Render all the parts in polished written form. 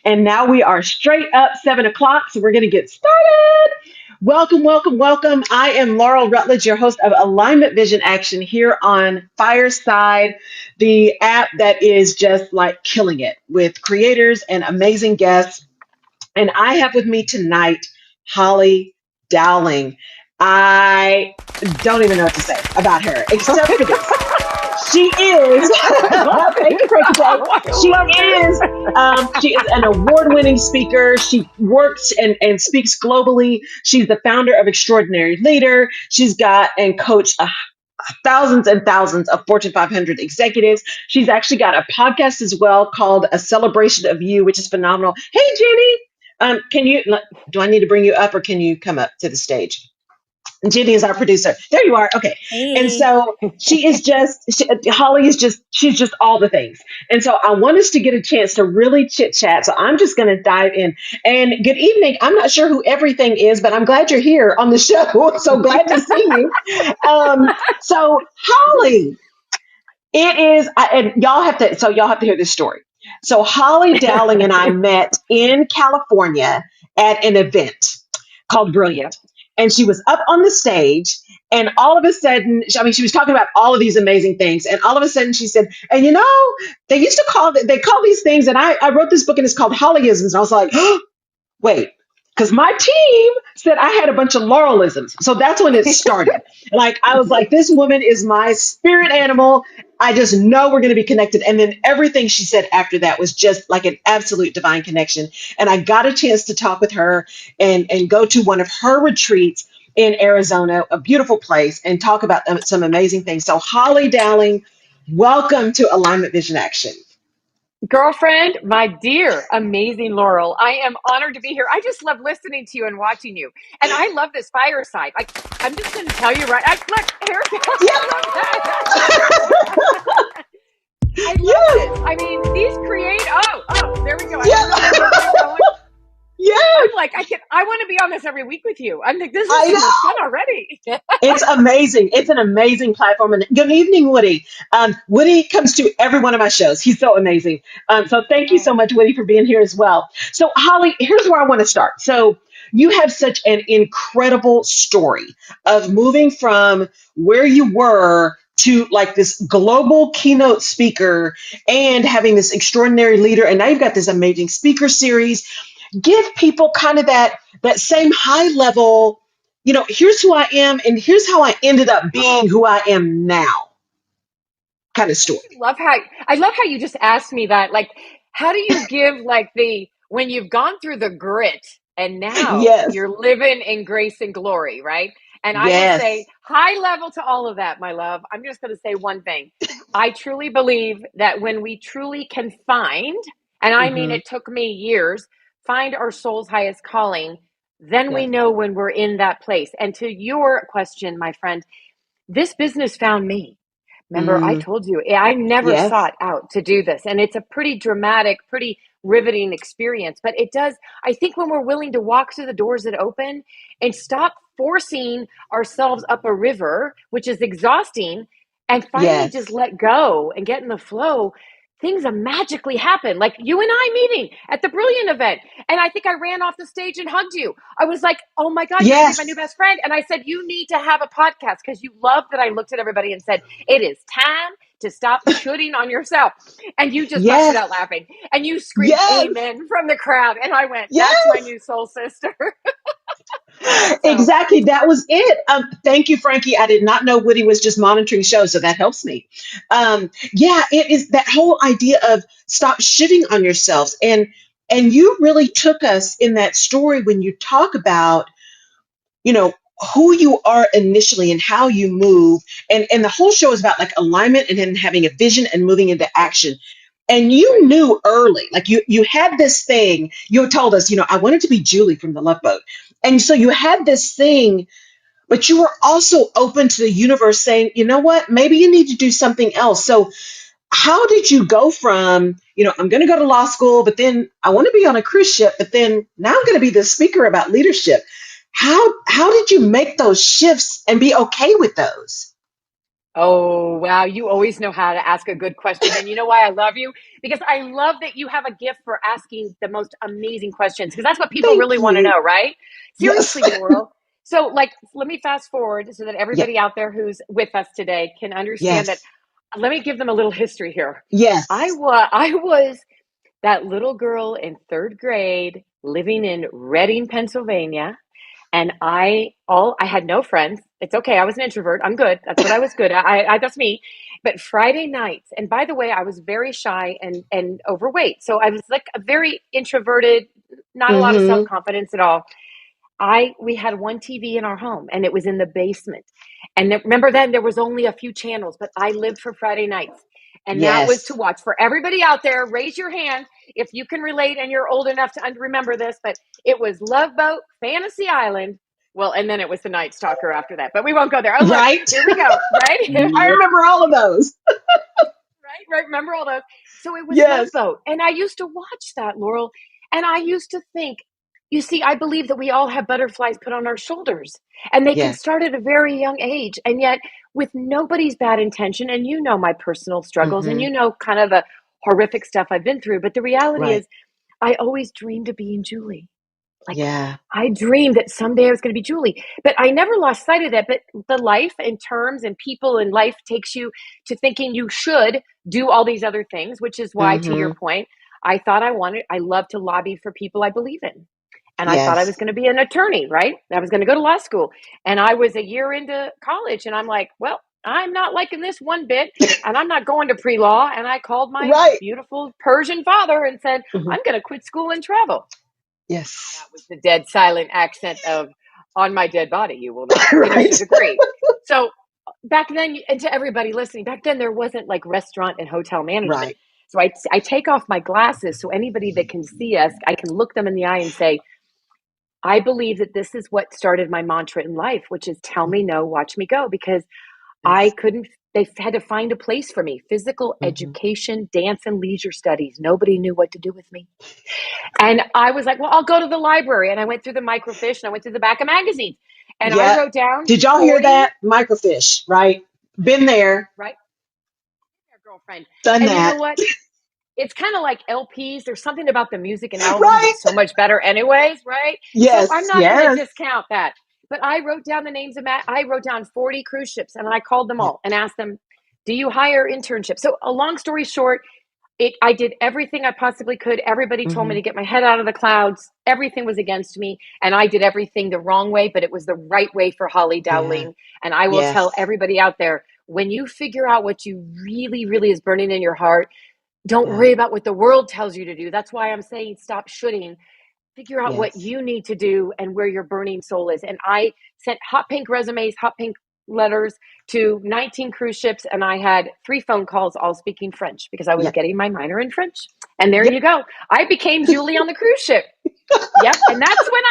And now we are straight up 7 o'clock. So we're going to get started. Welcome, welcome, welcome. I am Laurel Rutledge, your host of Alignment Vision Action here on Fireside, the app that is just like killing it with creators and amazing guests. And I have with me tonight Holly Dowling. I don't even know what to say about her except for this. She is. Thank you, Frankie J. She is an award-winning speaker. She works and speaks globally. She's the founder of Extraordinary Leader. She's got and coached thousands and thousands of Fortune 500 executives. She's actually got a podcast as well called A Celebration of You, which is phenomenal. Hey, Jenny. Do I need to bring you up or can you come up to the stage? Jenny is our producer. There you are. Okay. Hey. And so Holly is she's just all the things. And so I want us to get a chance to really chit chat. So I'm just going to dive in. And good evening. I'm not sure who everything is, but I'm glad you're here on the show. So glad to see you. So Holly, it is, and y'all have to hear this story. So Holly Dowling and I met in California at an event called Brilliant. And she was up on the stage, and all of a sudden, she was talking about all of these amazing things. And all of a sudden she said, and they call these things, and I wrote this book and it's called Hollyisms. And I was like, oh, wait, because my team said I had a bunch of Laurelisms. So that's when it started. I was like, this woman is my spirit animal. I just know we're going to be connected. And then everything she said after that was just like an absolute divine connection. And I got a chance to talk with her and go to one of her retreats in Arizona, a beautiful place, and talk about some amazing things. So Holly Dowling, welcome to Alignment Vision Action. Girlfriend, my dear, amazing Laurel. I am honored to be here. I just love listening to you and watching you. And I love this fireside. I'm just going to tell you look, here it goes. Yeah. I love this. I mean, these there we go. Yeah. I'm like, I want to be on this every week with you. I'm like, this is so much fun already. It's amazing. It's an amazing platform. And good evening, Woody. Woody comes to every one of my shows. He's so amazing. So thank you so much, Woody, for being here as well. So Holly, here's where I want to start. So you have such an incredible story of moving from where you were to like this global keynote speaker and having this extraordinary leader. And now you've got this amazing speaker series. Give people kind of that same high level, here's who I am and here's how I ended up being who I am now kind of story. I love how you just asked me that. Like, how do you give when you've gone through the grit and now you're living in grace and glory, right? And I will say high level to all of that, my love. I'm just going to say one thing. I truly believe that when we truly can find, and I mean, it took me years, find our soul's highest calling, then we know when we're in that place. And to your question, my friend, this business found me. Remember, I told you, I never sought out to do this. And it's a pretty dramatic, pretty riveting experience. But it does, I think when we're willing to walk through the doors that open and stop forcing ourselves up a river, which is exhausting, and finally just let go and get in the flow, things magically happen. Like you and I meeting at the Brilliant event. And I think I ran off the stage and hugged you. I was like, oh my God, you're my new best friend. And I said, you need to have a podcast, because you love that I looked at everybody and said, it is time to stop shooting on yourself. And you just busted out laughing. And you screamed amen from the crowd. And I went, that's my new soul sister. Exactly. That was it. Thank you, Frankie. I did not know Woody was just monitoring shows, so that helps me. It is that whole idea of stop shitting on yourselves. And you really took us in that story when you talk about, who you are initially and how you move. And the whole show is about like alignment and then having a vision and moving into action. And you knew early, like you had this thing, you told us, I wanted to be Julie from the Love Boat. And so you had this thing, but you were also open to the universe saying, you know what, maybe you need to do something else. So how did you go from, I'm going to go to law school, but then I want to be on a cruise ship, but then now I'm going to be the speaker about leadership. How did you make those shifts and be okay with those? Oh, wow. You always know how to ask a good question. And you know why I love you? Because I love that you have a gift for asking the most amazing questions, because that's what people Thank really want to you. know, right? Yes. Seriously, Laurel. So, like, let me fast forward so that Yeah. everybody out there who's with us today can understand that. Yes. Let me give them a little history here. I Yes. was, I was that little girl in third grade living in Reading, Pennsylvania, and I had no friends. It's okay. I was an introvert. I'm good. That's what I was good at. That's me. But Friday nights, and by the way, I was very shy and overweight. So I was like a very introverted, not a lot of Mm-hmm. self-confidence at all. We had one TV in our home, and it was in the basement. And remember, then there was only a few channels, but I lived for Friday nights. And that was to Yes. watch. For everybody out there, raise your hand if you can relate and you're old enough to remember this. But it was Love Boat, Fantasy Island. Well, and then it was The Night Stalker after that. But we won't go there. Oh, look, Right. here we go. Right? I remember all of those. Right. Remember all those. So it was Love Yes. Boat. And I used to watch that, Laurel. And I used to think, you see, I believe that we all have butterflies put on our shoulders, and they can Yes. start at a very young age. And yet, with nobody's bad intention, and you know my personal struggles, and Mm-hmm. you know kind of the horrific stuff I've been through. But the reality Right. is, I always dreamed of being Julie. Like, Yeah. I dreamed that someday I was going to be Julie, but I never lost sight of that. But the life and terms and people in life takes you to thinking you should do all these other things, which is why, to your Mm-hmm. point, I love to lobby for people I believe in. And I thought I was Yes. going to be an attorney, right? I was going to go to law school. And I was a year into college, and I'm like, well, I'm not liking this one bit, and I'm not going to pre law. And I called my Right. beautiful Persian father and said, Mm-hmm. I'm going to quit school and travel. Yes. That was the dead silent accent of on my dead body, you will not finish Right. a degree. So back then, and to everybody listening, back then there wasn't like restaurant and hotel management. Right. So I take off my glasses so anybody that can see us, I can look them in the eye and say, I believe that this is what started my mantra in life, which is tell me no, watch me go, because I Yes. couldn't, they had to find a place for me. Physical Mm-hmm. education, dance and leisure studies. Nobody knew what to do with me. And I was like, well, I'll go to the library. And I went through the microfiche and I went through the back of magazines. And I Yeah. wrote down Did y'all hear 40, that? Microfiche, right? Been there, right? Girlfriend. done And you know that. what? It's kind of like LPs. There's something about the music and albums Right? that's so much better, anyways, right? So I'm Yes. not going to Yes. discount that. But I wrote down the names of I wrote down 40 cruise ships, and I called them Yeah. all and asked them, do you hire internships? So a long story short, I did everything I possibly could. Everybody told me Mm-hmm. to get my head out of the clouds. Everything was against me, and I did everything the wrong way, but it was the right way for Holly Yeah. Dowling. And I will tell Yes. everybody out there, when you figure out what you really, really is burning in your heart, don't Yeah. worry about what the world tells you to do. That's why I'm saying stop shooting. Figure out what Yes. you need to do and where your burning soul is. And I sent hot pink resumes, hot pink letters to 19 cruise ships, and I had 3 phone calls all speaking French because I was Yeah. getting my minor in French. And there Yep. you go. I became Julie on the cruise ship. Yep. And that's when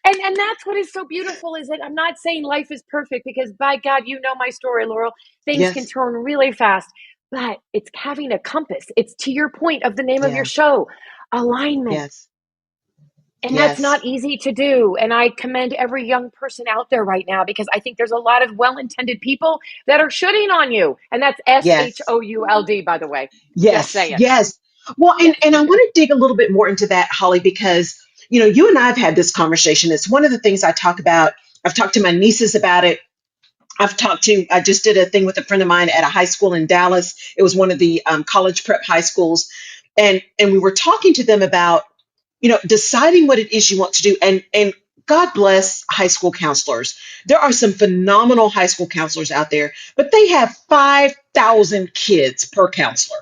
and that's what is so beautiful, is that I'm not saying life is perfect, because by God, you know my story, Laurel. Things can Yes. turn really fast, but it's having a compass. It's to your point of the name of your Yeah. show, alignment. Yes. And that's Yes. not easy to do. And I commend every young person out there right now, because I think there's a lot of well intended people that are shooting on you. And that's Yes. SHOULD, by the way. Just Yes. saying. Yes. Well, Yes. and I want to dig a little bit more into that, Holly, because you and I have had this conversation. It's one of the things I talk about. I've talked to my nieces about it. I just did a thing with a friend of mine at a high school in Dallas. It was one of the college prep high schools. And we were talking to them about, deciding what it is you want to do. And God bless high school counselors. There are some phenomenal high school counselors out there, but they have 5,000 kids per counselor.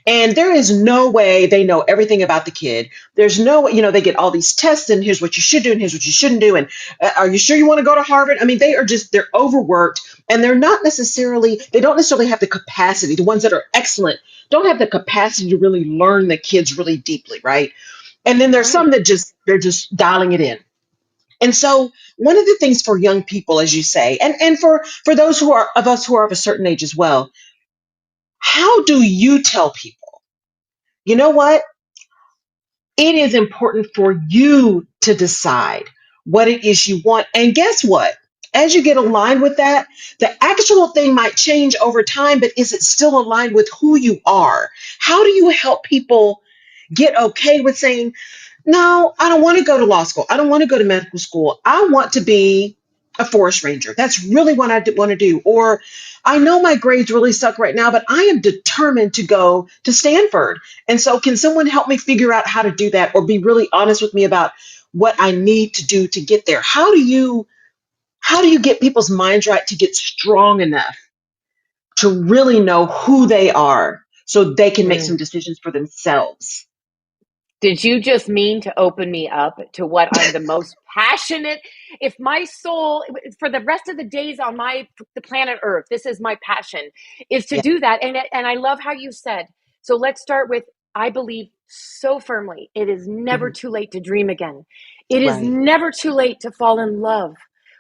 And there is no way they know everything about the kid. There's no, they get all these tests, and here's what you should do and here's what you shouldn't do. And are you sure you want to go to Harvard? I mean, they're overworked, and they don't necessarily have the capacity. The ones that are excellent don't have the capacity to really learn the kids really deeply, right? And then there's some Right. that they're just dialing it in. And so one of the things for young people, as you say, and for those who are of us who are of a certain age as well, how do you tell people, you know what? It is important for you to decide what it is you want. And guess what? as you get aligned with that, the actual thing might change over time, but is it still aligned with who you are? How do you help people get okay with saying, no, I don't want to go to law school. I don't want to go to medical school. I want to be a forest ranger. That's really what I want to do. Or I know my grades really suck right now, but I am determined to go to Stanford. And so, can someone help me figure out how to do that, or be really honest with me about what I need to do to get there? How do you get people's minds right to get strong enough to really know who they are so they can make some decisions for themselves? Did you just mean to open me up to what I'm the most passionate? If my soul, for the rest of the days on the planet Earth, this is my passion, is to Yeah. do that. And I love how you said. So let's start with, I believe so firmly, it is never Mhm. too late to dream again. It is Right. never too late to fall in love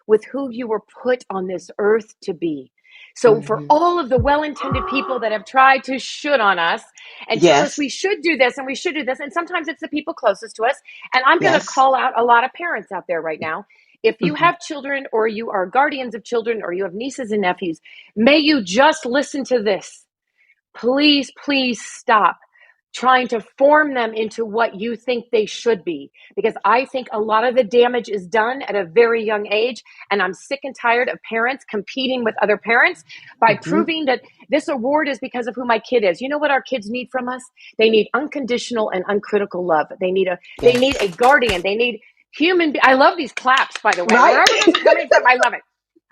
with who you were put on this earth to be. So for Hmm. all of the well-intended people that have tried to should on us and tell us Yes. we should do this and we should do this. And sometimes it's the people closest to us. And I'm going to Yes. call out a lot of parents out there right now. If you Hmm. have children, or you are guardians of children, or you have nieces and nephews, may you just listen to this. Please, please stop trying to form them into what you think they should be. Because I think a lot of the damage is done at a very young age. And I'm sick and tired of parents competing with other parents by Hmm. proving that this award is because of who my kid is. You know what our kids need from us? They need unconditional and uncritical love. They need a Yes. guardian. They need I love these claps, by the way. Right. Wherever this is coming from, I love it.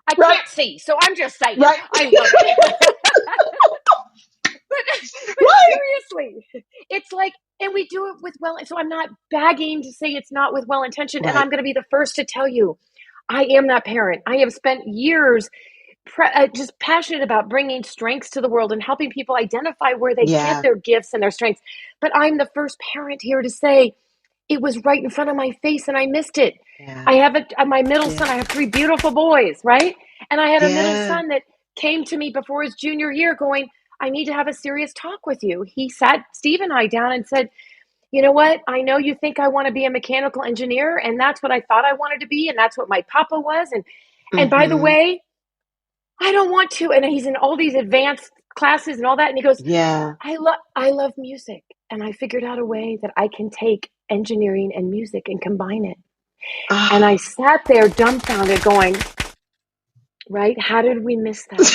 I Right. can't see, so I'm just saying. Right. I love it. But Right. seriously, it's like, and we do it with so I'm not bagging to say it's not with well intention. And I'm Right. going to be the first to tell you, I am that parent. I have spent years just passionate about bringing strengths to the world and helping people identify where they get Yeah. their gifts and their strengths. But I'm the first parent here to say, it was right in front of my face and I missed it. Yeah. I have my middle son. Yeah. I have three beautiful boys, right? And I had a middle Yeah. son that came to me before his junior year going, I need to have a serious talk with you. He sat Steve and I down and said, you know what? I know you think I want to be a mechanical engineer, and that's what I thought I wanted to be, and that's what my papa was. And by the Hmm. way, I don't want to. And he's in all these advanced classes and all that. And he goes, Yeah. I love music. And I figured out a way that I can take engineering and music and combine it. And I Ah. sat there dumbfounded going, right? How did we miss that?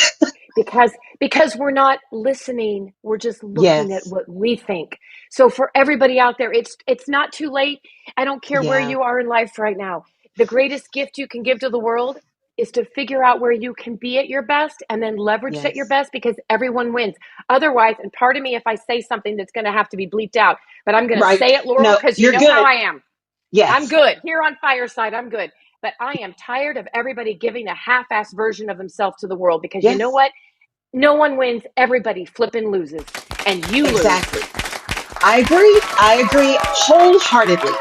Because we're not listening, we're just looking at Yes. what we think. So for everybody out there, it's not too late. I don't care where Yeah. you are in life right now. The greatest gift you can give to the world is to figure out where you can be at your best and then leverage at your Yes. best, because everyone wins. Otherwise, and pardon me if I say something that's going to have to be bleeped out, but I'm going to Right. say it, Laurel, No, because you you're know how good. I am. I'm Yes. good here on Fireside. I'm good. But I am tired of everybody giving a half-assed version of themselves to the world, because you know Yes. what? No one wins. Everybody flipping loses, and you lose. Exactly. I agree. I agree wholeheartedly.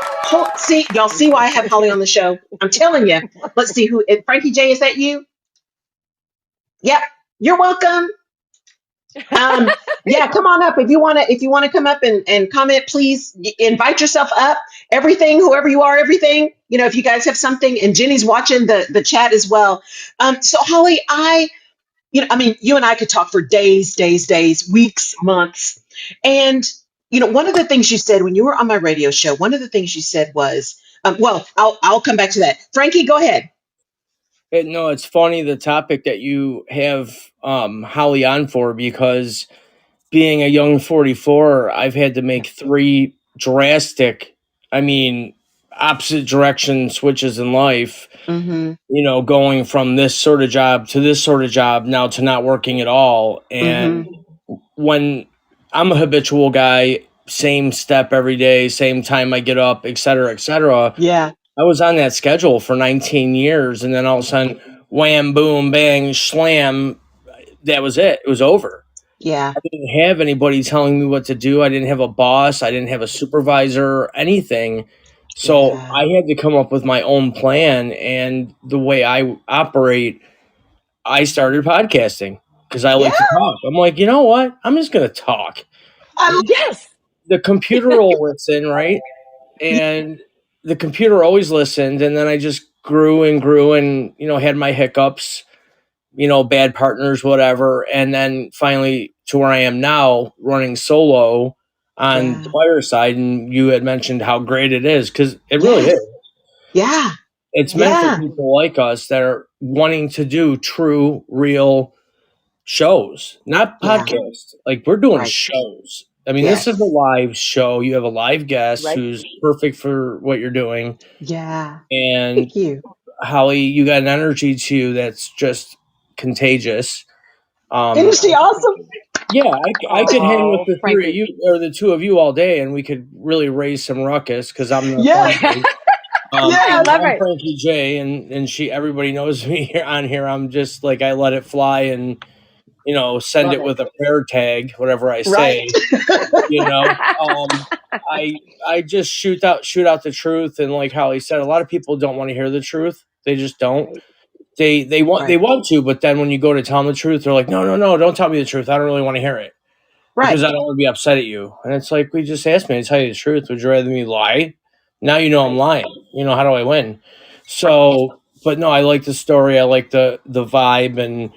See, y'all see why I have Holly on the show. I'm telling you. Let's see who. Frankie J, is that you? Yep. You're welcome. Um, yeah, come on up if you want to. If you want to come up and comment, please invite yourself up. Everything, whoever you are, everything. If you guys have something, and Jenny's watching the chat as well. So Holly, I mean, you and I could talk for days, days, days, weeks, months. And, one of the things you said when you were on my radio show, one of the things you said was, well, I'll come back to that. Frankie, go ahead. No, it's funny the topic that you have Holly on for, because being a young 44, I've had to Yeah. make three drastic, I mean, opposite direction switches in life, Mm-hmm. going from this sort of job to this sort of job now to not working at all. And Mm-hmm. when I'm a habitual guy, same step every day, same time I get up, et cetera, et cetera. Yeah. I was on that schedule for 19 years, and then all of a sudden, wham, boom, bang, slam, that was it. It was over. Yeah. I didn't have anybody telling me what to do. I didn't have a boss. I didn't have a supervisor, anything. So Yeah. I had to come up with my own plan. And the way I operate, I started podcasting because I Yeah. like to talk. I'm like, you know what? I'm just going to talk. I Yes. The computer will listen, right? And the computer always listened. And then I just grew and grew and, had my hiccups, bad partners, whatever. And then finally to where I am now running solo on the buyer side. And you had mentioned how great it is, because it really Yes. is. Yeah. It's meant for Yeah. people like us that are wanting to do true, real shows, not Yeah. podcasts. Like, we're doing Right. shows. I mean, this is a Yes. live show. You have a live guest Right. who's perfect for what you're doing. Yeah. And Thank you. Holly, you got an energy to you that's just contagious. Isn't she Oh, thank awesome? you. Yeah, I could hang with Oh, the three of Frankie. you or the two of you all day, and we could really raise some ruckus because I'm the fun Yes. guy. I Yes. love I'm it. Frankie J, and everybody knows me here on here. I'm just like, I let it fly and send Love it it. with a prayer tag, whatever I Right. say. You know, I just shoot out the truth, and like Holly said, a lot of people don't want to hear the truth. They just don't. Right. They want to, but then when you go to tell them the truth, they're like, no, no, no, don't tell me the truth. I don't really want to hear it Right. because I don't want to be upset at you. And it's like, we just asked me to tell you the truth. Would you rather me lie? Now you know I'm Right. lying. How do I win? Right. So, but no, I like the story. I like the vibe, and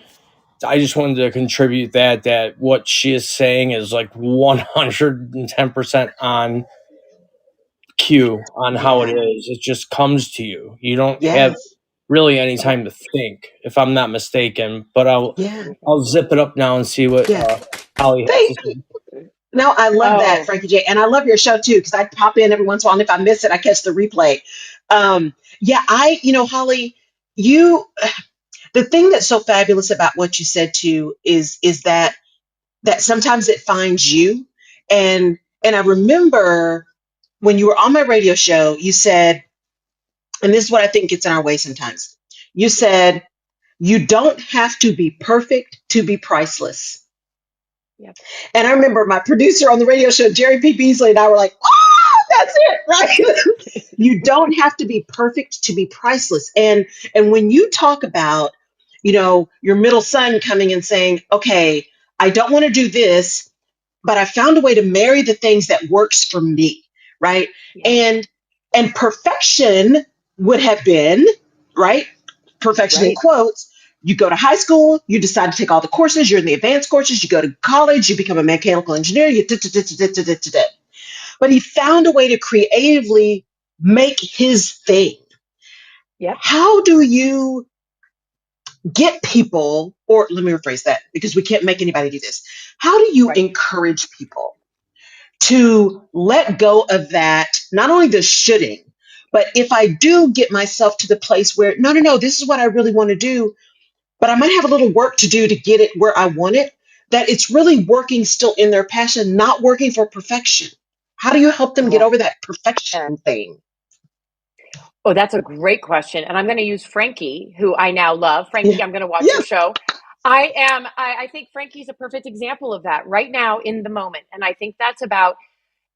I just wanted to contribute that what she is saying is like 110% on cue on how it Yeah. is. It just comes to you. You don't have Yes. really any Yep. time to think, if I'm not mistaken. But I'll Yeah. I'll zip it up now and see what Yeah. Holly has to Thank you. say. No, I love that, Oh, Frankie J. And I love your show too, because I pop in every once in a while. And if I miss it, I catch the replay. Yeah, Holly, you, the thing that's so fabulous about what you said too is that sometimes it finds you. And I remember when you were on my radio show, you said, and this is what I think gets in our way sometimes. You said, you don't have to be perfect to be priceless. yep. And I remember my producer on the radio show, Jerry P. Beasley, and I were like, that's it, right? You don't have to be perfect to be priceless. And when you talk about, your middle son coming and saying, okay, I don't want to do this, but I found a way to marry the things that works for me, right? Yep. And perfection would have been, right? Perfection in Right. quotes. You go to high school, you decide to take all the courses, you're in the advanced courses, you go to college, you become a mechanical engineer, but he found a way to creatively make his thing. Yep. How do you get people, or let me rephrase that because we can't make anybody do this. How do you Right. encourage people to let go of that, not only the shoulding, but if I do get myself to the place where, no, no, no, this is what I really want to do, but I might have a little work to do to get it where I want it, that it's really working still in their passion, not working for perfection. How do you help them get Oh, over that perfection thing? oh, that's a great question. And I'm going to use Frankie, who I now love. Yeah. Frankie, I'm going to watch your Yeah. show. I think Frankie's a perfect example of that right now in the moment. And I think that's about,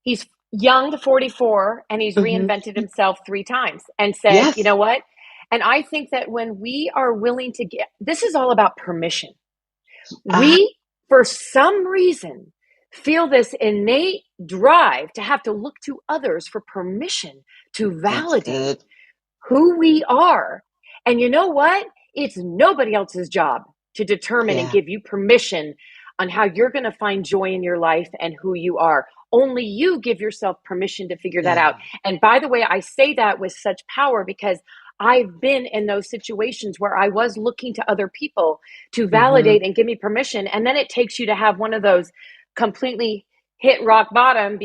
he's young, 44, and he's Hmm. reinvented himself 3 times and said, you Yes. know what? And I think that when we are willing to get, this is all about permission. Uh, We, for some reason, feel this innate drive to have to look to others for permission to that's validate good. who we are. And you know what? It's nobody else's job to determine and Yeah. give you permission on how you're going to find joy in your life and who you are. Only you give yourself permission to figure that Yeah. out. And by the way, I say that with such power because I've been in those situations where I was looking to other people to Hmm. validate and give me permission. And then it takes you to have one of those completely hit rock bottom,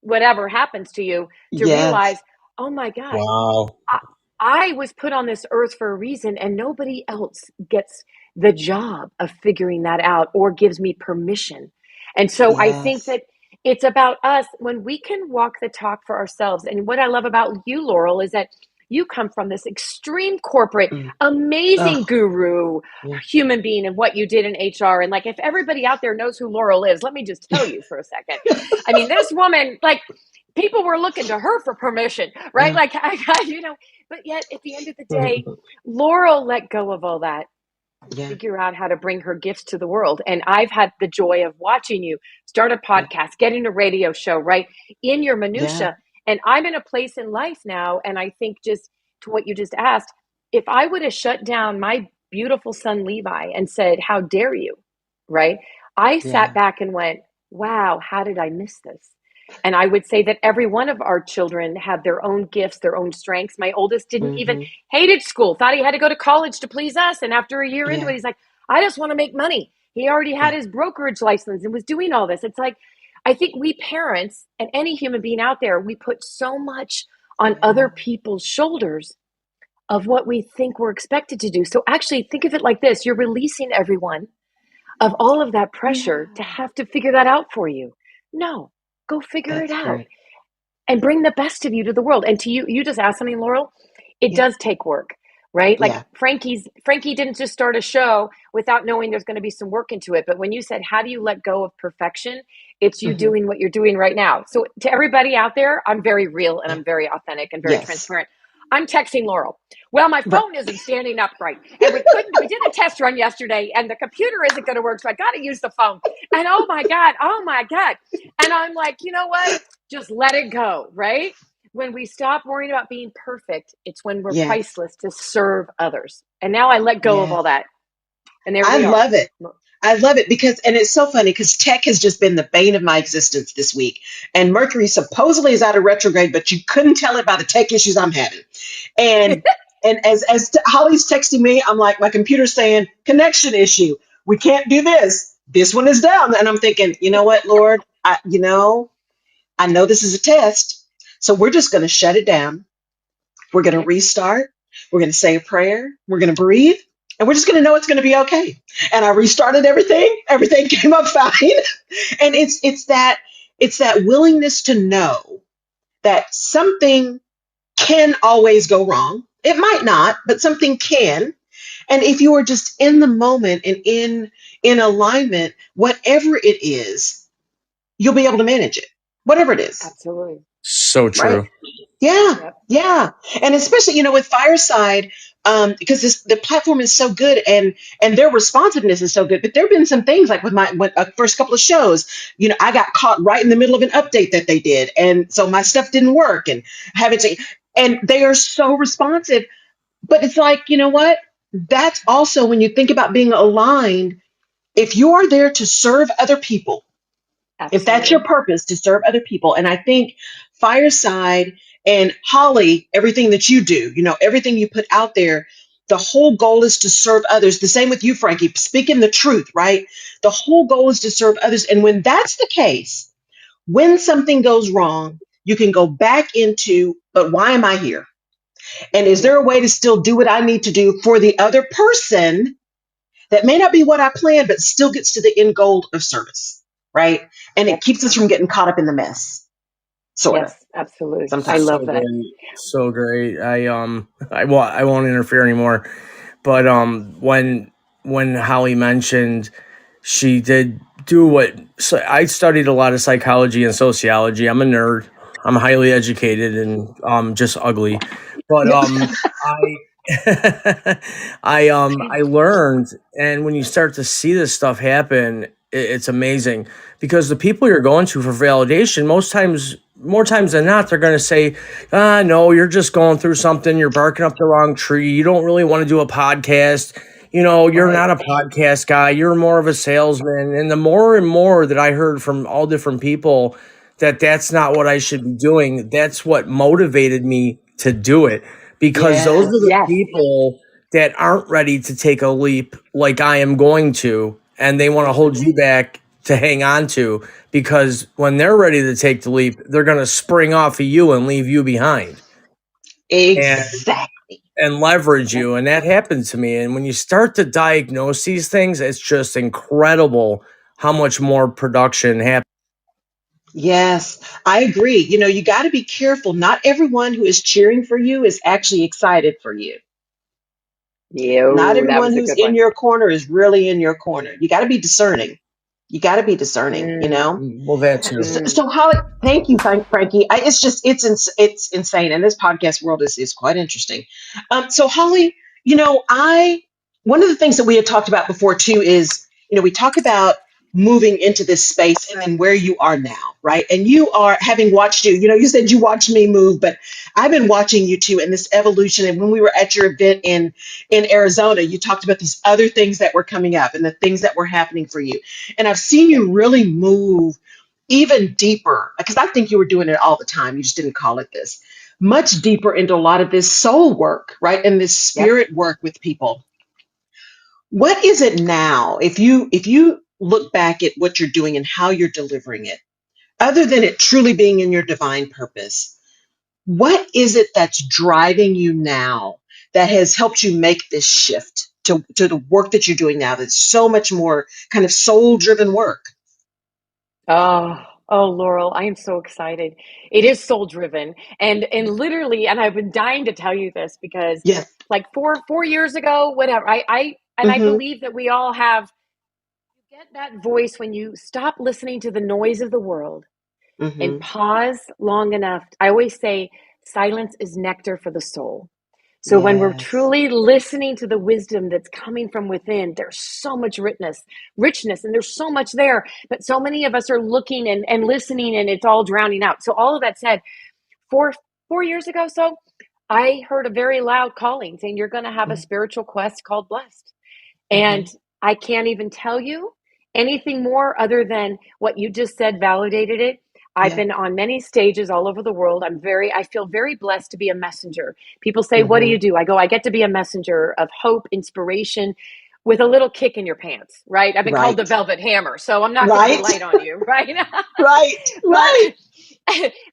whatever happens to you, to realize, Yes. oh my gosh, Wow. I, I was put on this earth for a reason, and nobody else gets the job of figuring that out or gives me permission. And so I think Yes. that it's about us when we can walk the talk for ourselves. And what I love about you, Laurel, is that you come from this extreme corporate, Mm. amazing Oh, guru yeah. human being and what you did in HR. And like, if everybody out there knows who Laurel is, let me just tell you for a second. I mean, this woman, like, people were looking to her for permission, right? Yeah. Like, but yet at the end of the day, Laurel let go of all that to Yeah. figure out how to bring her gifts to the world. And I've had the joy of watching you start a Yeah. podcast, getting a radio show, right? In your Yeah. minutia. And I'm in a place in life now. And I think just to what you just asked, if I would have shut down my beautiful son Levi and said, "How dare you?" Right? I sat back and went, "Wow, how did I miss this?" And I would say that every one of our children have their own gifts, their own strengths. My oldest didn't even hated school, thought he had to go to college to please us. And after a year into it, he's like, I just want to make money. He already had his brokerage license and was doing all this. It's like, I think we parents and any human being out there, we put so much on other people's shoulders of what we think we're expected to do. So actually think of it like this. You're releasing everyone of all of that pressure to have to figure that out for you. No, go figure it out and bring the best of you to the world. And to you, you just asked something, Laurel. It does take work, right? Like Frankie didn't just start a show without knowing there's going to be some work into it. But when you said, how do you let go of perfection? It's you doing what you're doing right now. So to everybody out there, I'm very real and I'm very authentic and very transparent. I'm texting Laurel. Well, my phone isn't standing upright. And we did a test run yesterday and the computer isn't going to work. So I got to use the phone. And oh my God. And I'm like, you know what? Just let it go, right? When we stop worrying about being perfect, it's when we're priceless to serve others. And now I let go of all that. And there we are. Love it. I love it because, and it's so funny because tech has just been the bane of my existence this week. And Mercury supposedly is out of retrograde, but you couldn't tell it by the tech issues I'm having. And as Holly's texting me, I'm like, my computer's saying connection issue. We can't do this. This one is down. And I'm thinking, you know what, Lord, I know this is a test. So we're just going to shut it down. We're going to restart. We're going to say a prayer. We're going to breathe. And we're just going to know it's going to be okay. And I restarted everything. Everything came up fine. And it's that willingness to know that something can always go wrong. It might not, but something can. And if you are just in the moment and in alignment, whatever it is, you'll be able to manage it. Whatever it is. Absolutely. So true. Right? Yeah. And especially, with Fireside, because the platform is so good and their responsiveness is so good. But there have been some things like with my first couple of shows, I got caught right in the middle of an update that they did. And so my stuff didn't work and and they are so responsive. But it's like, you know what? That's also when you think about being aligned, if you are there to serve other people, if that's your purpose, to serve other people. And I think Fireside and Holly, everything that you do, everything you put out there, the whole goal is to serve others. The same with you, Frankie, speaking the truth, right? The whole goal is to serve others. And when that's the case, when something goes wrong, you can go back into, but why am I here? And is there a way to still do what I need to do for the other person that may not be what I planned, but still gets to the end goal of service? Right. And it keeps us from getting caught up in the mess. Sort of. Absolutely. Sometimes. I love that. So great. I won't interfere anymore. But when Holly mentioned she did do so I studied a lot of psychology and sociology. I'm a nerd. I'm highly educated and just ugly. But I learned, and when you start to see this stuff happen, it's amazing because the people you're going to for validation, more times than not, they're going to say, no, you're just going through something. You're barking up the wrong tree. You don't really want to do a podcast. You're not a podcast guy. You're more of a salesman. And the more and more that I heard from all different people that that's not what I should be doing, that's what motivated me to do it. Because those are the people that aren't ready to take a leap like I am going to, and they want to hold you back to hang on to, because when they're ready to take the leap, they're going to spring off of you and leave you behind. Exactly. And leverage you. And that happened to me. And when you start to diagnose these things, it's just incredible how much more production happens. Yes, I agree. You got to be careful. Not everyone who is cheering for you is actually excited for you. Not everyone who's in your corner is really in your corner. You got to be discerning. Well, that too. So Holly, thank you, Frankie. It's insane. And this podcast world is quite interesting. So Holly, one of the things that we had talked about before too is, we talk about moving into this space and then where you are now, right? And you are, having watched you, you said you watched me move, but I've been watching you too in this evolution. And when we were at your event in Arizona, you talked about these other things that were coming up and the things that were happening for you. And I've seen you really move even deeper, because I think you were doing it all the time. You just didn't call it this. Much deeper into a lot of this soul work, right? And this Yep. spirit work with people. What is it now? If you look back at what you're doing and how you're delivering it, other than it truly being in your divine purpose, what is it that's driving you now that has helped you make this shift to the work that you're doing now that's so much more kind of soul driven work? Oh, Laurel, I am so excited. It is soul driven. And literally, and I've been dying to tell you this because Yes. like four years ago, whatever, I Mm-hmm. believe that we all have, you get that voice when you stop listening to the noise of the world and Mm-hmm. pause long enough. I always say silence is nectar for the soul. So when we're Yes. truly listening to the wisdom that's coming from within, there's so much richness, and there's so much there. But so many of us are looking and listening, and it's all drowning out. So all of that said, four years ago, so I heard a very loud calling saying, "You're going to have a spiritual quest called Blessed." Mm-hmm. And I can't even tell you anything more other than what you just said validated it. I've Yeah. been on many stages all over the world. I feel very blessed to be a messenger. People say, "What do Mm-hmm. you do?" I go, "I get to be a messenger of hope, inspiration, with a little kick in your pants," right? I've been called the Right. Velvet Hammer, so I'm not going to be Right. light on you, right? Right. but Right.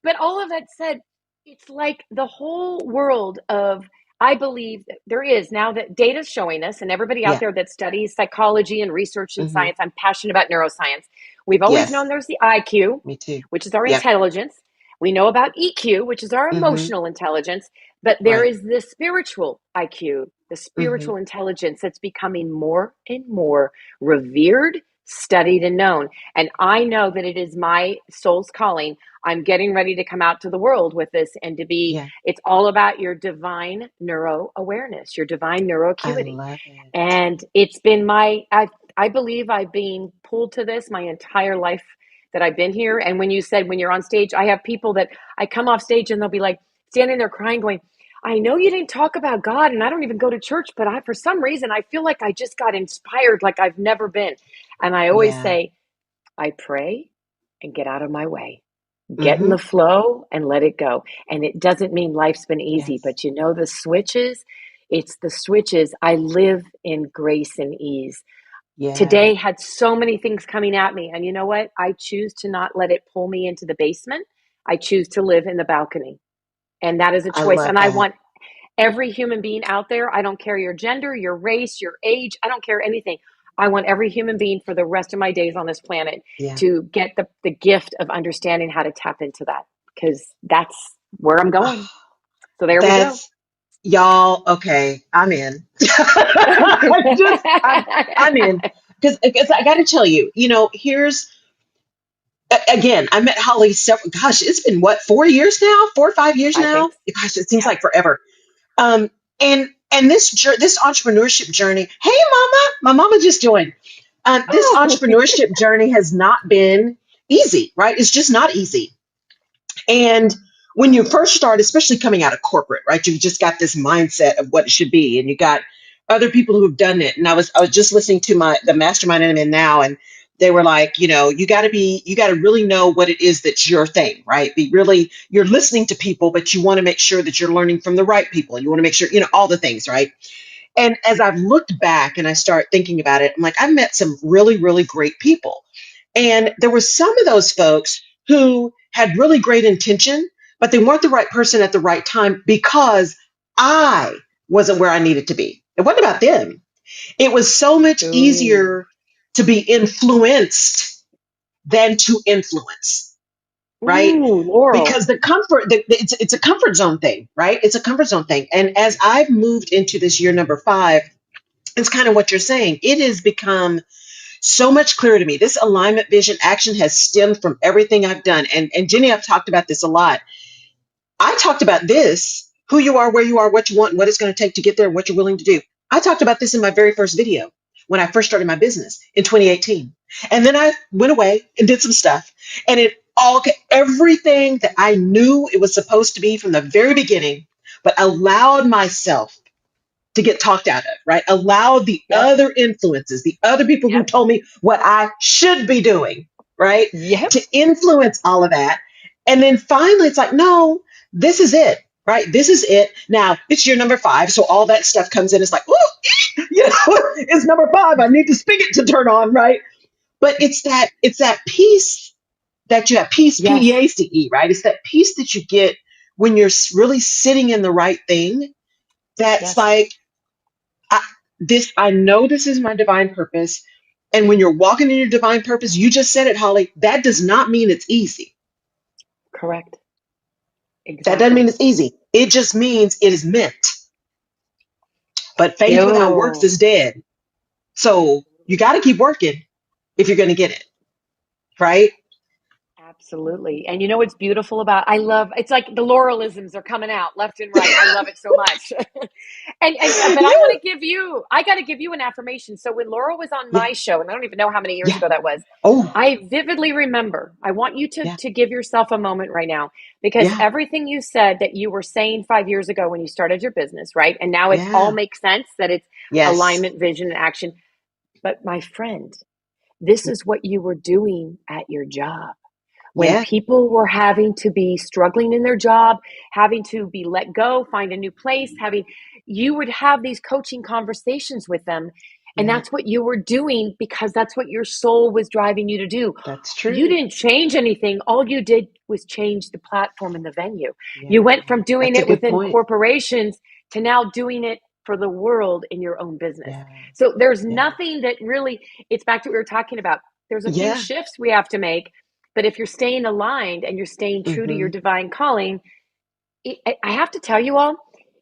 but all of that said, it's like the whole world of, I believe that there is now that data's showing us, and everybody out Yeah. there that studies psychology and research and Mm-hmm. science, I'm passionate about neuroscience. We've always Yes. known there's the IQ, Me too. which is our Yep. intelligence. We know about EQ, which is our Mm-hmm. emotional intelligence, but there Right. is the spiritual IQ, the Mm-hmm. spiritual intelligence that's becoming more and more revered, studied, and known. And I know that it is my soul's calling. I'm getting ready to come out to the world with this, and to be, Yeah. it's all about your divine neuro awareness, your divine I neuroacuity. love it. And it's been I believe I've been pulled to this my entire life that I've been here. And when you said, when you're on stage, I have people that I come off stage and they'll be like standing there crying, going, "I know you didn't talk about God, and I don't even go to church, but for some reason, I feel like I just got inspired like I've never been." And I always Yeah. say, I pray and get out of my way. Get in Mm-hmm. the flow and let it go. And it doesn't mean life's been easy, Yes. but the switches, it's the switches. I live in grace and ease. Yeah. Today had so many things coming at me. And you know what? I choose to not let it pull me into the basement. I choose to live in the balcony. And that is a I choice. love And I that. want every human being out there, I don't care your gender, your race, your age, I don't care anything. I want every human being for the rest of my days on this planet Yeah. to get the gift of understanding how to tap into that, because that's where I'm going. Oh, So there we go. that's y'all. Okay. I'm in. I'm in. Because I got to tell you, here's again, I met Holly several, gosh, it's been what, 4 years now, 4 or 5 years I think now? so. Gosh, it seems Yeah. like forever. Um, and this entrepreneurship journey. Hey, Mama, my mama just joined. This Oh. entrepreneurship journey has not been easy, right? It's just not easy. And when you first start, especially coming out of corporate, right, you've just got this mindset of what it should be, and you got other people who have done it. And I was just listening to the mastermind I'm in now, and they were like, you got to really know what it is that's your thing, right? You're listening to people, but you want to make sure that you're learning from the right people. You want to make sure, all the things, right? And as I've looked back and I start thinking about it, I'm like, I've met some really, really great people. And there were some of those folks who had really great intention, but they weren't the right person at the right time because I wasn't where I needed to be. It wasn't about them. It was so much Ooh. easier to be influenced than to influence, right? Ooh, Laurel. Because it's a comfort zone thing, right? It's a comfort zone thing. And as I've moved into this year number 5, it's kind of what you're saying. It has become so much clearer to me. This alignment vision action has stemmed from everything I've done. And Jenny, I've talked about this a lot. I talked about this, who you are, where you are, what you want, and what it's going to take to get there, what you're willing to do. I talked about this in my very first video when I first started my business in 2018. And then I went away and did some stuff. And everything that I knew it was supposed to be from the very beginning, but allowed myself to get talked out of, right? Allowed the Yep. other influences, the other people who Yep. told me what I should be doing, right? Yep. To influence all of that. And then finally, it's like, no, this is it, right? This is it. Now, it's year number 5. So all that stuff comes in. It's like, oh, it's number 5. I need the spigot to turn on, right? But it's that peace that you have, peace, Yes. PEACE, right? It's that peace that you get when you're really sitting in the right thing. That's Yes. like, I know this is my divine purpose. And when you're walking in your divine purpose, you just said it, Holly, that does not mean it's easy. Correct. That doesn't mean Exactly. it's easy. It just means it is meant. But faith without works Yo. is dead. So you got to keep working if you're going to get it, right? Absolutely. And you know what's beautiful about I love it's like the Lauralisms are coming out left and right. I love it so much. And but I want Yeah, to give you I got to give you an affirmation. So when Laurel was on yeah, my show, and I don't even know how many years yeah. ago that was, Oh, I vividly remember. I want you yeah, to give yourself a moment right now because yeah, everything you said that you were saying 5 years ago when you started your business, right? And now it all yeah. makes sense that it's Yes, alignment, vision, and action. But my friend, this is what you were doing at your job when yeah, people were having to be struggling in their job, having to be let go, find a new place, having you would have these coaching conversations with them. And yeah. that's what you were doing because that's what your soul was driving you to do. That's You true. didn't change anything. All you did was change the platform and the venue. Yeah, You went from doing that's a it good within point. corporations to now doing it for the world in your own business. Yeah, So there's yeah, nothing that really, it's back to what we were talking about. There's a few yeah. shifts we have to make, but if you're staying aligned and you're staying true to your Mm-hmm. divine calling, I have to tell you all,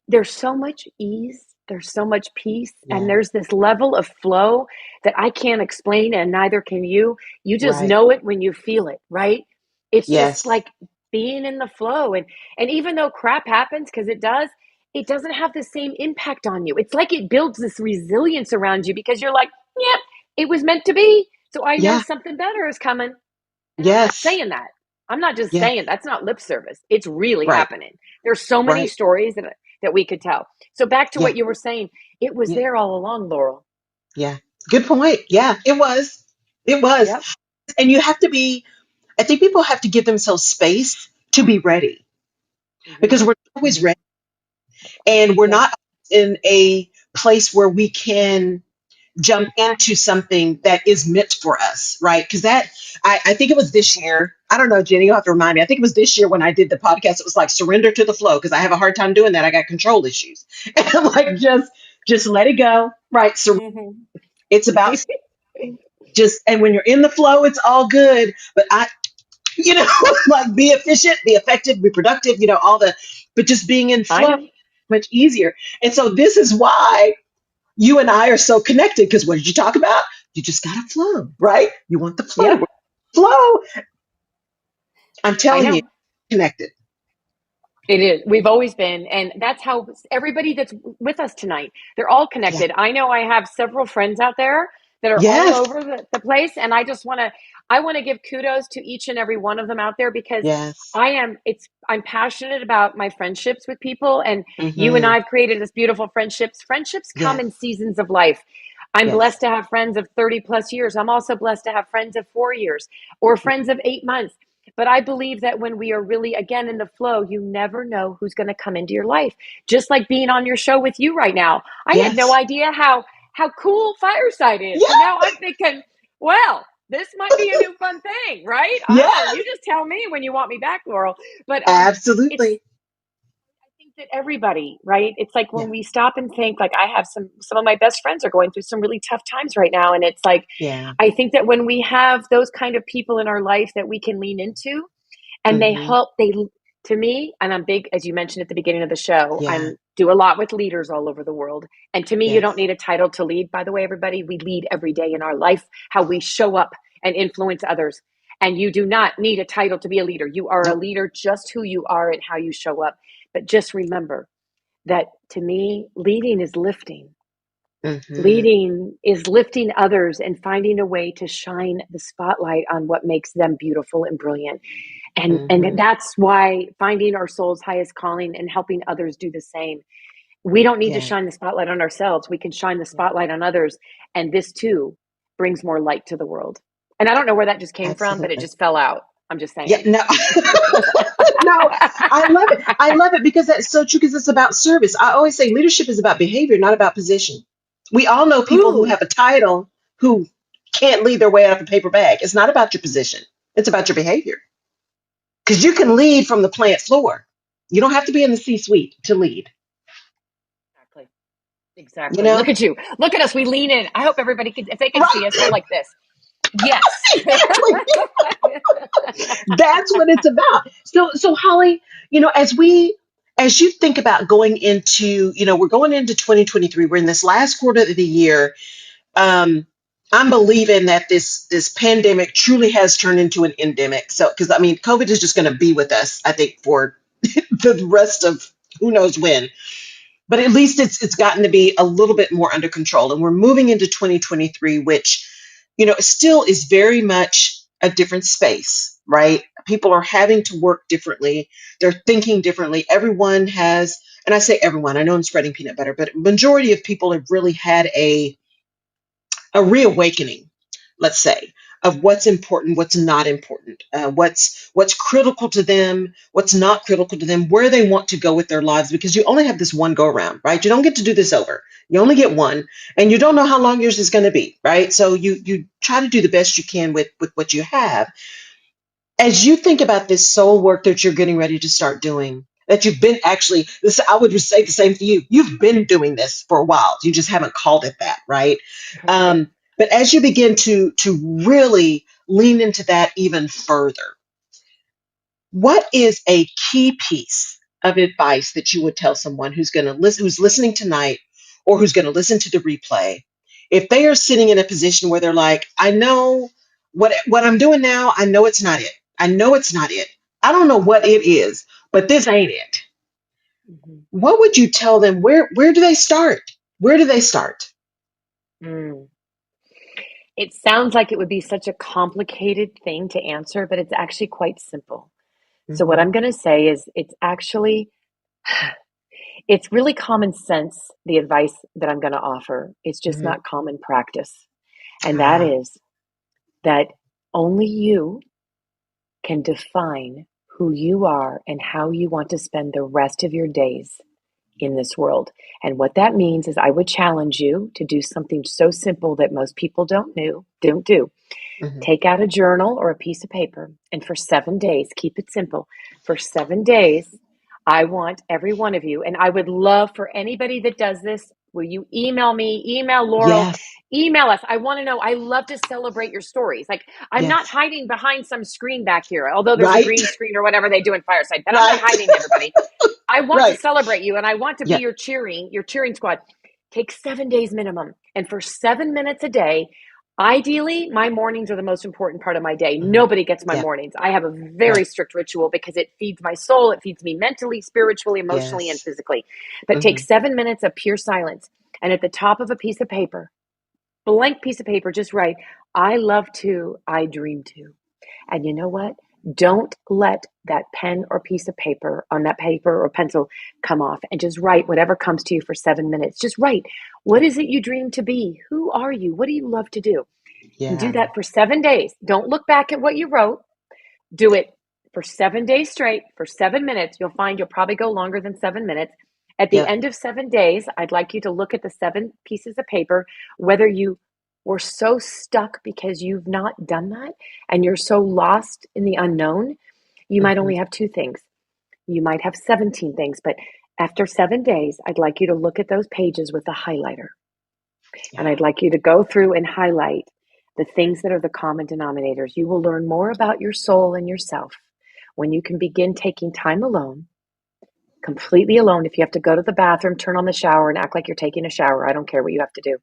there's so much ease, there's so much peace, and Yeah, there's this level of flow that I can't explain, and neither can you. You just right. know it when you feel it, right? It's just Yes, like being in the flow. And even though crap happens, because it doesn't have the same impact on you. It's like it builds this resilience around you because you're like, yeah, it was meant to be. So I know yeah, something better is coming. And I'm not yes, saying that. I'm not just yeah, saying that's not lip service. It's really right, happening. There's so many right. stories that we could tell. So back to Yeah, what you were saying, it was yeah, there all along, Laurel. yeah. Good point. Yeah, it was. It was. Yep. And you have to be, I think people have to give themselves space to be ready Mm-hmm. because we're not always Mm-hmm. ready and we're Yeah. not in a place where we can jump into something that is meant for us, right? Because I think it was this year. I don't know, Jenny, you'll have to remind me. I think it was this year when I did the podcast. It was like surrender to the flow because I have a hard time doing that. I got control issues. And I'm like, just let it go, right? So Mm-hmm. it's about just, and when you're in the flow, it's all good. But you know, like be efficient, be effective, be productive, all but just being in I flow know. much easier. And so this is why you and I are so connected because what did you talk about? You just got to flow, right? You want the flow. Yep. Flow. I'm I telling you, know. connected. It is. We've always been. And that's how everybody that's with us tonight, they're all Yeah. connected. I know I have several friends out there that are all Yes. over the place. And I want to give kudos to each and every one of them out there because Yes. I'm passionate about my friendships with people. And you and Mm-hmm. I've created this beautiful friendships. Friendships come Yes. in seasons of life. I'm Yes. blessed to have friends of 30 plus years. I'm also blessed to have friends of 4 years or friends of 8 months. But I believe that when we are really, again, in the flow, you never know who's going to come into your life. Just like being on your show with you right now. I had no Yes. idea how cool Fireside is. So Yeah. now I'm thinking, well, this might be a new fun thing, right? I don't know. Yes. You just tell me when you want me back, Laurel. But it's Absolutely. I think that everybody, right? It's like Yeah. when we stop and think, like I have some of my best friends are going through some really tough times right now. And it's like Yeah. I think that when we have those kind of people in our life that we can lean into and they Mm-hmm. help they to me, and I'm big, as you mentioned at the beginning of the show, Yeah. I'm do a lot with leaders all over the world. And to me, you don't Yes. need a title to lead. By the way, everybody, we lead every day in our life, how we show up and influence others. And you do not need a title to be a leader. You are a Nope. leader just who you are and how you show up. But just remember that to me, leading is lifting. Leading is lifting others and finding a way to shine the spotlight on what makes them beautiful and brilliant. And that's why finding our soul's highest calling and helping others do the same. We don't need to shine the spotlight on ourselves. We can shine the spotlight on others. And this too brings more light to the world. And I don't know where that just came from, but it just fell out. I'm just saying. Yeah, no. No, I love it. I love it because that's so true, because it's about service. I always say leadership is about behavior, not about position. We all know people who have a title who can't lead their way out of a paper bag. It's not about your position. It's about your behavior. Because you can lead from the plant floor. You don't have to be in the C-suite to lead. Exactly. You know? Look at you. Look at us. We lean in. I hope everybody can, if they can see us, go like this. Yes. Exactly. That's what it's about. So Holly, as you think about going into, we're going into 2023, we're in this last quarter of the year. I'm believing that this pandemic truly has turned into an endemic. So, because COVID is just going to be with us, I think, for the rest of who knows when. But at least it's gotten to be a little bit more under control, and we're moving into 2023, which still is very much a different space, right? People are having to work differently. They're thinking differently. Everyone has, and I say everyone, I know I'm spreading peanut butter, but majority of people have really had a reawakening, let's say, of what's important, what's not important, what's critical to them, what's not critical to them, where they want to go with their lives, because you only have this one go around, right? You don't get to do this over. You only get one, and you don't know how long yours is going to be, right? So you try to do the best you can with what you have. As you think about this soul work that you're getting ready to start doing, that you've been I would say the same for you. You've been doing this for a while. You just haven't called it that, right? But as you begin to really lean into that even further, what is a key piece of advice that you would tell someone who's going to listen, who's listening tonight, or who's going to listen to the replay, if they are sitting in a position where they're like, I know what I'm doing now, I know it's not it. I know it's not it. I don't know what it is, but this ain't it. What would you tell them? Where do they start? Where do they start? It sounds like it would be such a complicated thing to answer, but it's actually quite simple. So what I'm going to say is it's really common sense, the advice that I'm going to offer. It's just not common practice. And that is that only you can define who you are and how you want to spend the rest of your days in this world. And what that means is I would challenge you to do something so simple that most people don't do. Take out a journal or a piece of paper, and for 7 days, keep it simple. For 7 days, I want every one of you, and I would love for anybody that does this, will you email me, email Laurel, email us. I want to know. I love to celebrate your stories. Like, I'm not hiding behind some screen back here, although there's a green screen or whatever they do in Fireside, but I'm not hiding everybody. I want to celebrate you, and I want to be your cheering squad. Take 7 days minimum, and for 7 minutes a day, ideally, my mornings are the most important part of my day. Nobody gets my mornings. I have a very strict ritual because it feeds my soul. It feeds me mentally, spiritually, emotionally, and physically. But take 7 minutes of pure silence. And at the top of a piece of paper, blank piece of paper, just write, I love to, I dream to. And you know what? Don't let that pen or piece of paper on that paper or pencil come off, and just write whatever comes to you for 7 minutes. Just write, what is it you dream to be? Who are you? What do you love to do? And do that for 7 days. Don't look back at what you wrote. Do it for 7 days straight, for 7 minutes. You'll find you'll probably go longer than 7 minutes. At the end of 7 days, I'd like you to look at the 7 pieces of paper, whether you were so stuck because you've not done that and you're so lost in the unknown. You might only have 2 things. You might have 17 things, but after 7 days, I'd like you to look at those pages with a highlighter. And I'd like you to go through and highlight the things that are the common denominators. You will learn more about your soul and yourself when you can begin taking time alone, completely alone. If you have to go to the bathroom, turn on the shower and act like you're taking a shower. I don't care what you have to do.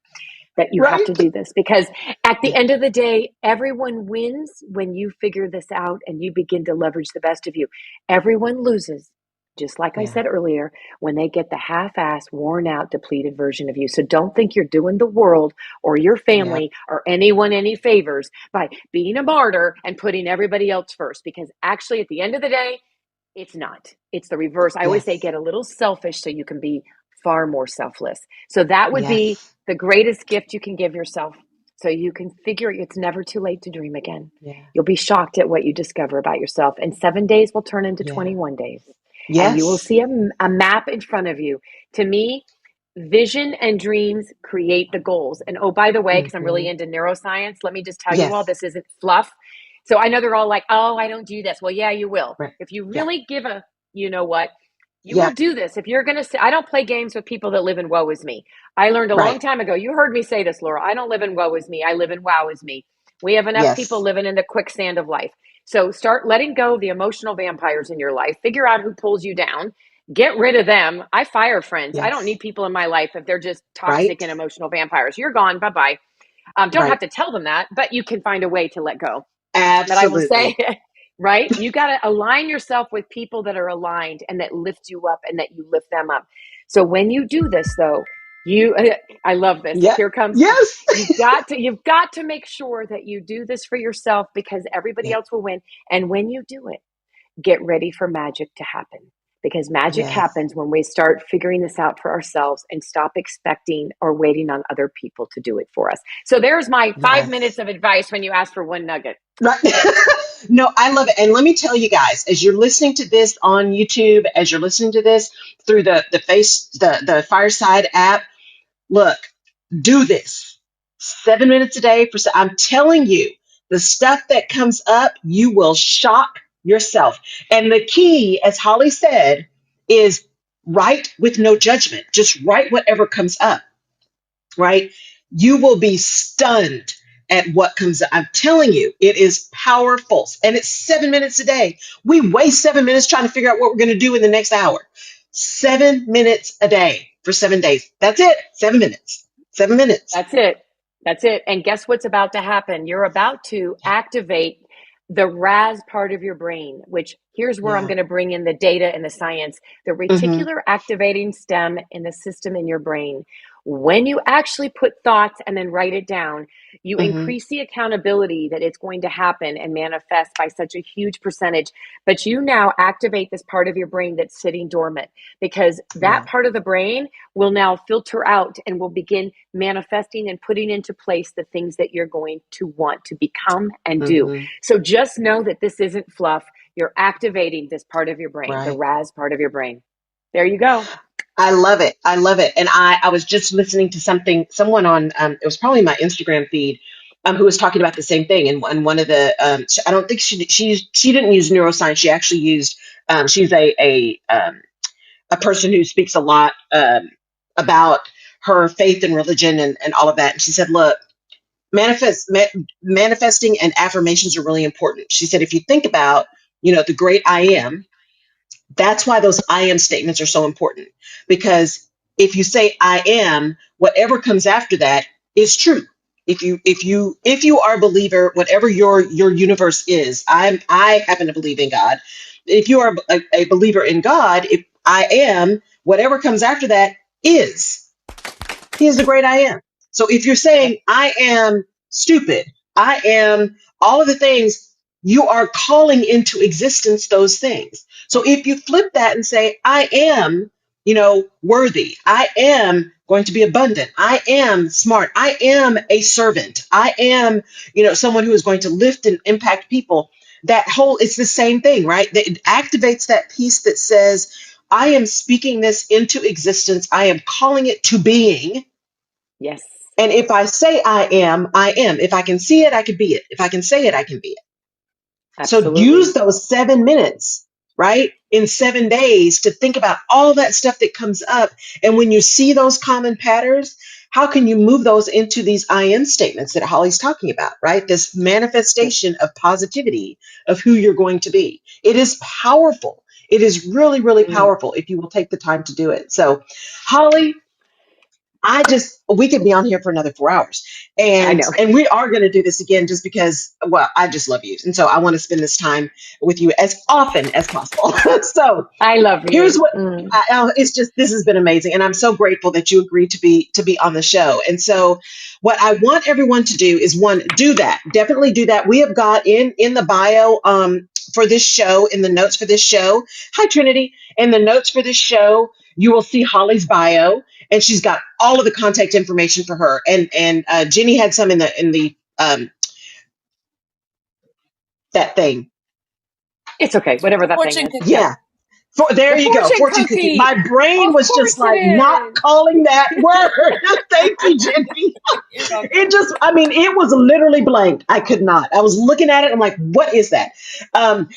That you have to do this, because at the end of the day, everyone wins when you figure this out and you begin to leverage the best of you. Everyone loses just like I said earlier, when they get the half-assed, worn out, depleted version of you. So don't think you're doing the world or your family or anyone any favors by being a martyr and putting everybody else first, because actually at the end of the day, it's not. It's the reverse. I always say get a little selfish so you can be far more selfless. So that would be the greatest gift you can give yourself. So you can figure it's never too late to dream again. You'll be shocked at what you discover about yourself. And 7 days will turn into 21 days. And you will see a map in front of you. To me, vision and dreams create the goals. And oh, by the way, because I'm really into neuroscience, let me just tell you all, this isn't fluff. So I know they're all like, oh, I don't do this. Well, yeah, you will. If you really give a, you know what, you will do this. If you're going to say, I don't play games with people that live in woe is me. I learned a long time ago. You heard me say this, Laura. I don't live in woe is me. I live in wow is me. We have enough people living in the quicksand of life. So start letting go of the emotional vampires in your life. Figure out who pulls you down. Get rid of them. I fire friends. I don't need people in my life if they're just toxic and emotional vampires. You're gone. Bye-bye. Don't have to tell them that, but you can find a way to let go. Absolutely. But I will say, right? You got to align yourself with people that are aligned and that lift you up and that you lift them up. So when you do this, though, I love this. Here comes. You've got to make sure that you do this for yourself, because everybody else will win. And when you do it, get ready for magic to happen, because magic happens when we start figuring this out for ourselves and stop expecting or waiting on other people to do it for us. So there's my 5 minutes of advice when you ask for one nugget. Right. No, I love it. And let me tell you guys, as you're listening to this on YouTube, as you're listening to this through the Fireside app, look, do this 7 minutes a day I'm telling you, the stuff that comes up, you will shock yourself. And the key, as Holly said, is write with no judgment. Just write whatever comes up, right? You will be stunned at what comes up. I'm telling you, it is powerful. And it's 7 minutes a day. We waste 7 minutes trying to figure out what we're going to do in the next hour. 7 minutes a day for 7 days. That's it. 7 minutes. 7 minutes. That's it. That's it. And guess what's about to happen? You're about to activate the RAS part of your brain, which here's where I'm going to bring in the data and the science, the reticular activating stem in the system in your brain. When you actually put thoughts and then write it down, you increase the accountability that it's going to happen and manifest by such a huge percentage. But you now activate this part of your brain that's sitting dormant, because that part of the brain will now filter out and will begin manifesting and putting into place the things that you're going to want to become and do. So just know that this isn't fluff. You're activating this part of your brain, the RAS part of your brain. There you go. I love it. I love it. And I was just listening to someone on, it was probably my Instagram feed, who was talking about the same thing. And one of the, I don't think she didn't use neuroscience. She actually used, she's a person who speaks a lot about her faith and religion and all of that. And she said, look, manifesting and affirmations are really important. She said, if you think about, the great I am, that's why those I am statements are so important, because if you say I am, whatever comes after that is true. If you are a believer, whatever your universe is, I happen to believe in God. If you are a believer in God, if I am, whatever comes after that is. He is the great I am. So if you're saying I am stupid, I am all of the things, you are calling into existence those things. So if you flip that and say, I am, worthy, I am going to be abundant, I am smart, I am a servant, I am, someone who is going to lift and impact people, it's the same thing, right? It activates that piece that says, I am speaking this into existence. I am calling it to being. Yes. And if I say I am, I am. If I can see it, I can be it. If I can say it, I can be it. Absolutely. So use those 7 minutes, right, in 7 days to think about all that stuff that comes up. And when you see those common patterns, how can you move those into these I am statements that Holly's talking about, right? This manifestation of positivity of who you're going to be. It is powerful. It is really, really powerful if you will take the time to do it. So, Holly, we could be on here for another 4 hours. I And know. we are going to do this again just because, well, I just love you. And so I want to spend this time with you as often as possible. So I love here's you. what it's just, this has been amazing. And I'm so grateful that you agreed to be on the show. And so what I want everyone to do is, one, do that. Definitely do that. We have got in the bio, for this show, in the notes for this show. Hi, Trinity. In the notes for this show, you will see Holly's bio, and she's got all of the contact information for her. And Jenny had some in the that thing. It's okay, whatever that thing Fortune is. cookie. Yeah. There The you go, fortune fortune cookie. cookie. My brain Of was just course it like not is. calling that word. Thank you, Jenny. You're welcome. It was literally blank. I could not. I was looking at it. I'm like, what is that?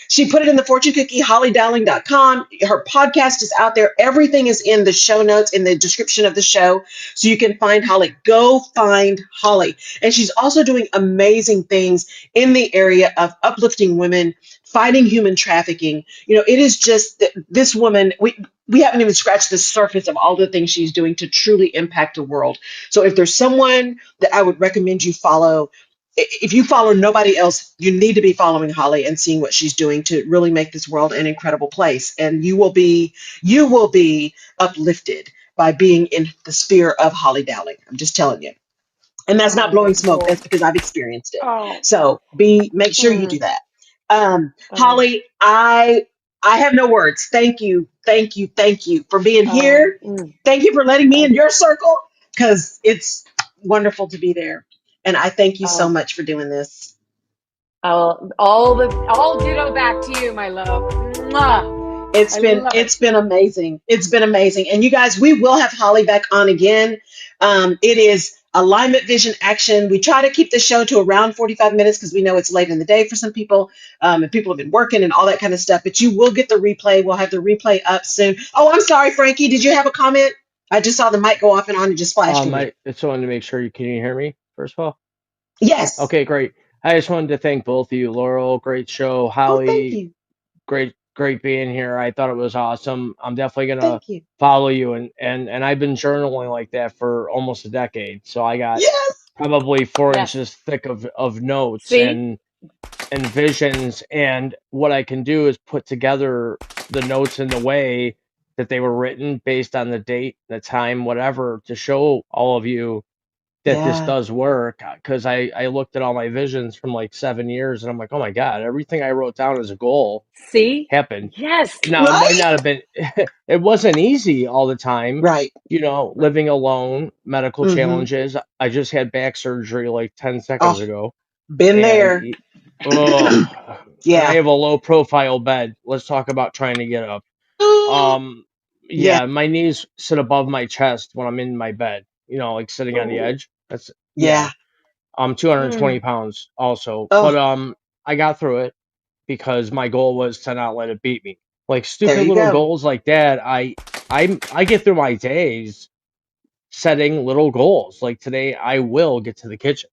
She put it in the fortune cookie, hollydowling.com. Her podcast is out there. Everything is in the show notes, in the description of the show. So you can find Holly. Go find Holly. And she's also doing amazing things in the area of uplifting women, fighting human trafficking. It is just this woman, we haven't even scratched the surface of all the things she's doing to truly impact the world. So if there's someone that I would recommend you follow, if you follow nobody else, you need to be following Holly and seeing what she's doing to really make this world an incredible place. And you will be uplifted by being in the sphere of Holly Dowling. I'm just telling you. And that's not blowing smoke. Well, That's because I've experienced it. oh, So make sure you do mm, that. oh, Holly, I have no words. Thank you, thank you, thank you for being oh, here. Thank you for letting me in oh, your circle, because it's wonderful to be there. And I thank you so oh. much for doing this. All ditto back to you, my love. Mwah. It's I been love it. it's been amazing. It's been amazing. And you guys, we will have Holly back on again. It is alignment, vision, action. We try to keep the show to around 45 minutes because we know it's late in the day for some people, and people have been working and all that kind of stuff. But you will get the replay. We'll have the replay up soon. Oh, I'm sorry, Frankie. Did you have a comment? I just saw the mic go off and on and just flashed in there. I just wanted to make sure you can you hear me first of all. Yes. Okay, great. I just wanted to thank both of you, Laurel. Great show, Oh, thank Holly. you. Great being here. I thought it was awesome. I'm definitely gonna Thank you. follow you, and I've been journaling like that for almost a decade. So I got Yes. probably four Yes. inches thick of notes See? and visions, and what I can do is put together the notes in the way that they were written based on the date, the time, whatever, to show all of you that this Yeah. does work. Because I looked at all my visions from like 7 years, and I'm like, oh my god, everything I wrote down as a goal See? happened. Yes. Now it might Right. not have been it wasn't easy all the time, Right. Right. living alone, medical Mm-hmm. challenges. I just had back surgery like 10 Oh, seconds ago, been and there. and I Yeah. have a low profile bed. Let's talk about trying to get up. Um, Yeah. yeah, my knees sit above my chest when I'm in my bed, like sitting on the Oh. edge. That's yeah. Yeah. 220 Mm. pounds also, Oh, but I got through it because my goal was to not let it beat me. Like there stupid you little go. goals like that, I get through my days setting little goals. Like today, I will get to the kitchen.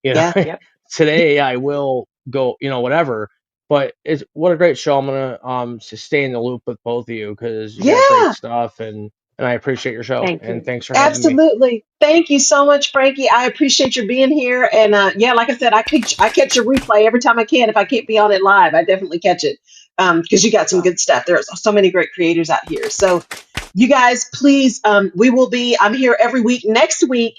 You know, Yeah. Yep. today I will go. Whatever. But it's what a great show. I'm gonna stay in the loop with both of you because you got great Yeah. stuff, and I appreciate your show, Thank and you. thanks for having me. Absolutely. Thank you so much, Frankie. I appreciate your being here. And yeah, like I said, I catch your replay every time I can. If I can't be on it live, I definitely catch it because you got some Well, good stuff. There's so many great creators out here. So you guys, please, I'm here every week. Next week,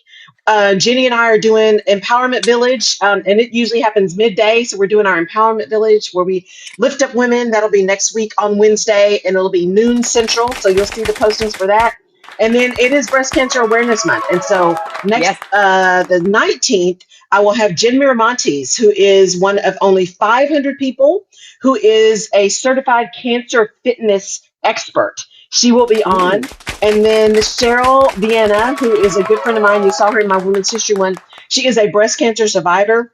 Jenny and I are doing Empowerment Village, and it usually happens midday. So we're doing our Empowerment Village where we lift up women. That'll be next week on Wednesday, and it'll be noon central. So you'll see the postings for that. And then it is Breast Cancer Awareness Month. And so next, yes. the 19th, I will have Jen Miramontes, who is one of only 500 people who is a certified cancer fitness expert. She will be on. Ooh. And then Cheryl Vienna, who is a good friend of mine. You saw her in my Women's History one. She is a breast cancer survivor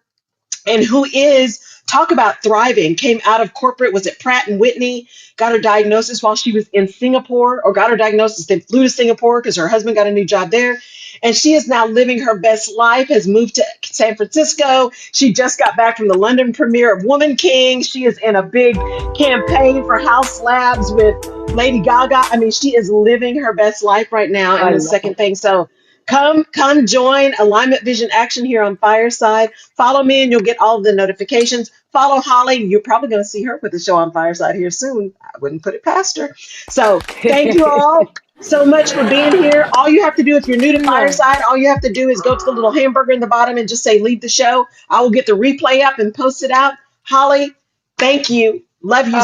and who is talk about thriving, came out of corporate, was at Pratt and Whitney, got her diagnosis while she was in Singapore, or got her diagnosis, then flew to Singapore because her husband got a new job there. And she is now living her best life, has moved to San Francisco. She just got back from the London premiere of Woman King. She is in a big campaign for House Labs with Lady Gaga. I mean, she is living her best life right now. I And the love second it. thing, so Come join Alignment Vision Action here on Fireside. Follow me and you'll get all of the notifications. Follow Holly. You're probably going to see her with the show on Fireside here soon. I wouldn't put it past her. So thank you all so much for being here. All you have to do, if you're new to Fireside, all you have to do is go to the little hamburger in the bottom and just say leave the show. I will get the replay up and post it out. Holly, thank you. Love you